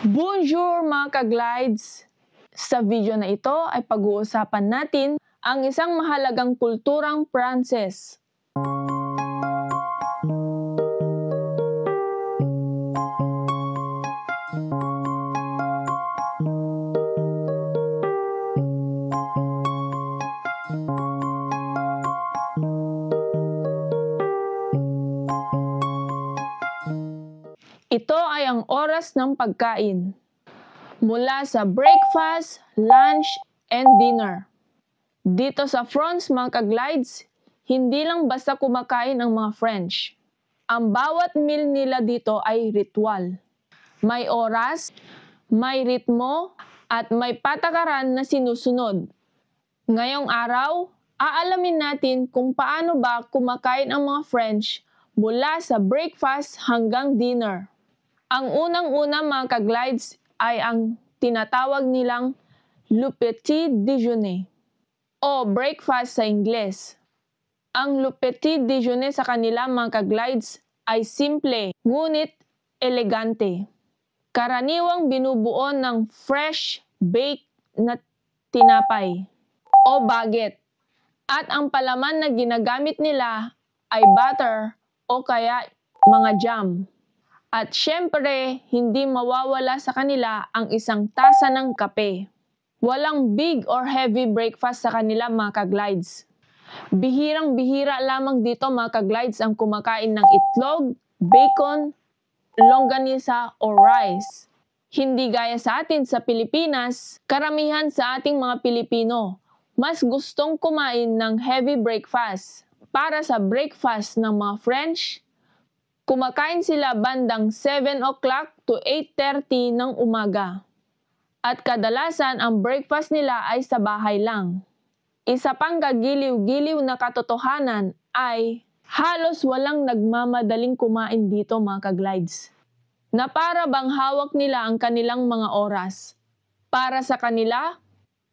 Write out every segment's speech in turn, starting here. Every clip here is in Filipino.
Bonjour mga ka-glides! Sa video na ito ay pag-uusapan natin ang isang mahalagang kulturang Pranses. Ito ay ang oras ng pagkain. Mula sa breakfast, lunch, and dinner. Dito sa France mga ka-glides, hindi lang basta kumakain ang mga French. Ang bawat meal nila dito ay ritual. May oras, may ritmo, at may patakaran na sinusunod. Ngayong araw, aalamin natin kung paano ba kumakain ang mga French mula sa breakfast hanggang dinner. Ang unang-una mga ka-glides ay ang tinatawag nilang le petit déjeuner o breakfast sa Ingles. Ang le petit déjeuner sa kanila mga ka-glides ay simple ngunit elegante. Karaniwang binubuo ng fresh baked na tinapay o baguette at ang palaman na ginagamit nila ay butter o kaya mga jam. At syempre, hindi mawawala sa kanila ang isang tasa ng kape. Walang big or heavy breakfast sa kanila mga ka-glides. Bihirang-bihira lamang dito mga ka-glides ang kumakain ng itlog, bacon, longganisa o rice. Hindi gaya sa atin sa Pilipinas, karamihan sa ating mga Pilipino, mas gustong kumain ng heavy breakfast. Para sa breakfast ng mga French, kumakain sila bandang 7 o'clock to 8:30 ng umaga. At kadalasan ang breakfast nila ay sa bahay lang. Isa pang kagiliw-giliw na katotohanan ay halos walang nagmamadaling kumain dito mga ka-glides. Na para bang hawak nila ang kanilang mga oras. Para sa kanila,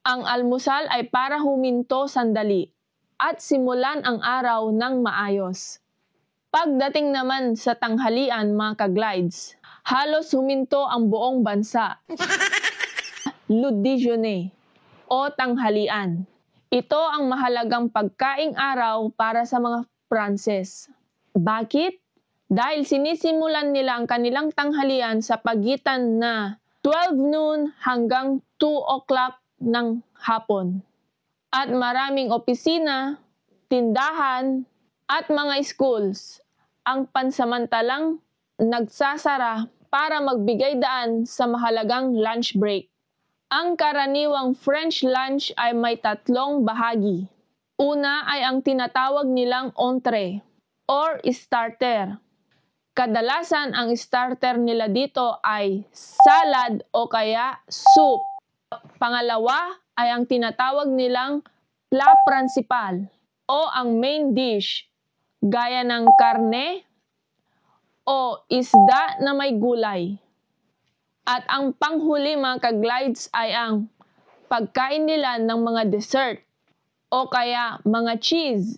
ang almusal ay para huminto sandali at simulan ang araw ng maayos. Pagdating naman sa tanghalian mga ka-glides, halos huminto ang buong bansa. Le déjeuner o tanghalian. Ito ang mahalagang pagkaing araw para sa mga Pranses. Bakit? Dahil sinisimulan nila ang kanilang tanghalian sa pagitan na 12 noon hanggang 2 o'clock ng hapon. At maraming opisina, tindahan, at mga schools ang pansamantalang nagsasara para magbigay daan sa mahalagang lunch break. Ang karaniwang French lunch ay may tatlong bahagi. Una ay ang tinatawag nilang entrée or starter. Kadalasan ang starter nila dito ay salad o kaya soup. Pangalawa ay ang tinatawag nilang plat principal o ang main dish, gaya ng karne o isda na may gulay. At ang panghuli mga ka-glides ay ang pagkain nila ng mga dessert o kaya mga cheese.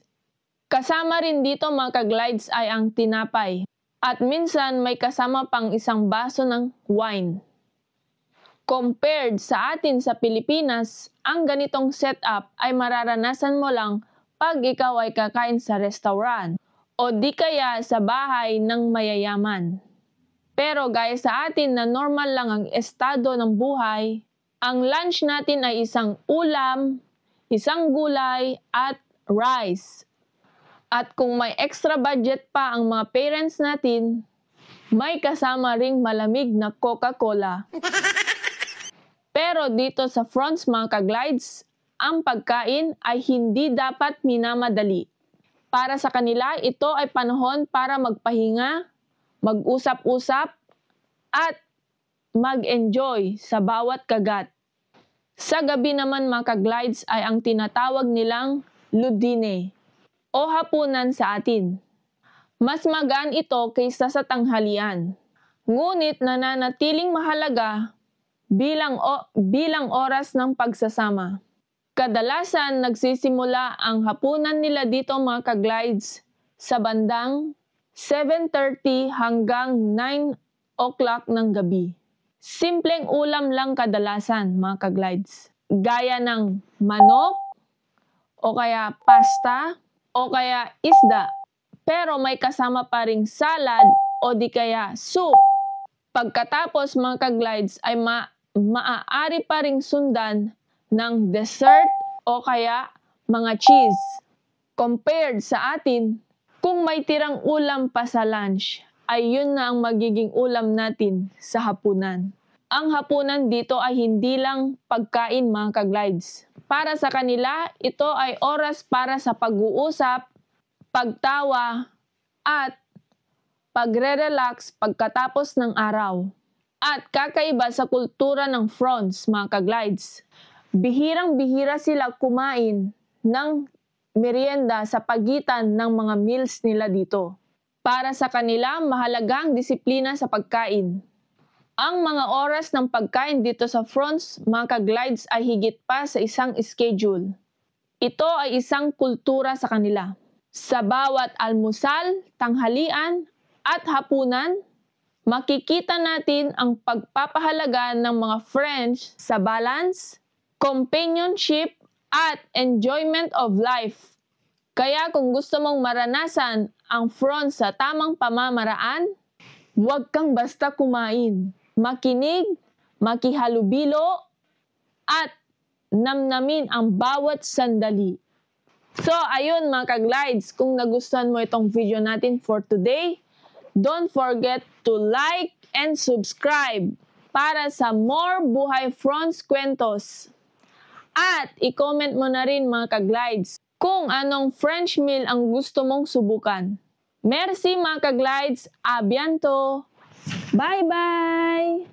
Kasama rin dito mga ka-glides ay ang tinapay at minsan may kasama pang isang baso ng wine. Compared sa atin sa Pilipinas, ang ganitong setup ay mararanasan mo lang pag ikaw ay kakain sa restaurant o di kaya sa bahay ng mayayaman. Pero gaya sa atin na normal lang ang estado ng buhay, ang lunch natin ay isang ulam, isang gulay at rice. At kung may extra budget pa ang mga parents natin, may kasama ring malamig na Coca-Cola. Pero dito sa France mga ka-glides, ang pagkain ay hindi dapat minamadali. Para sa kanila, ito ay panahon para magpahinga, mag-usap-usap, at mag-enjoy sa bawat kagat. Sa gabi naman mga ka-glides ay ang tinatawag nilang le dîner o hapunan sa atin. Mas magaan ito kaysa sa tanghalian. Ngunit nananatiling mahalaga bilang oras ng pagsasama. Kadalasan nagsisimula ang hapunan nila dito mga ka-glides sa bandang 7:30 hanggang 9 o'clock ng gabi. Simpleng ulam lang kadalasan, mga ka-glides. Gaya ng manok, o kaya pasta, o kaya isda. Pero may kasama pa ring salad o di kaya soup. Pagkatapos mga ka-glides ay maaari pa ring sundan ng dessert o kaya mga cheese. Compared sa atin, kung may tirang ulam pa sa lunch, ay yun na ang magiging ulam natin sa hapunan. Ang hapunan dito ay hindi lang pagkain mga ka-glides. Para sa kanila, ito ay oras para sa pag-uusap, pagtawa, at pagre-relax pagkatapos ng araw. At kakaiba sa kultura ng France, mga ka-glides, bihirang-bihira sila kumain ng merienda sa pagitan ng mga meals nila dito. Para sa kanila, mahalaga ang disiplina sa pagkain. Ang mga oras ng pagkain dito sa France, mga ka-glides, ay higit pa sa isang schedule. Ito ay isang kultura sa kanila. Sa bawat almusal, tanghalian, at hapunan, makikita natin ang pagpapahalaga ng mga French sa balance, companionship, at enjoyment of life. Kaya kung gusto mong maranasan ang France sa tamang pamamaraan, huwag kang basta kumain. Makinig, makihalubilo, at namnamin ang bawat sandali. So, ayun mga ka-glides, kung nagustuhan mo itong video natin for today, don't forget to like and subscribe para sa more Buhay France Kwentos. At i-comment mo na rin mga ka-glides kung anong French meal ang gusto mong subukan. Merci mga ka-glides, a bientôt! Bye-bye!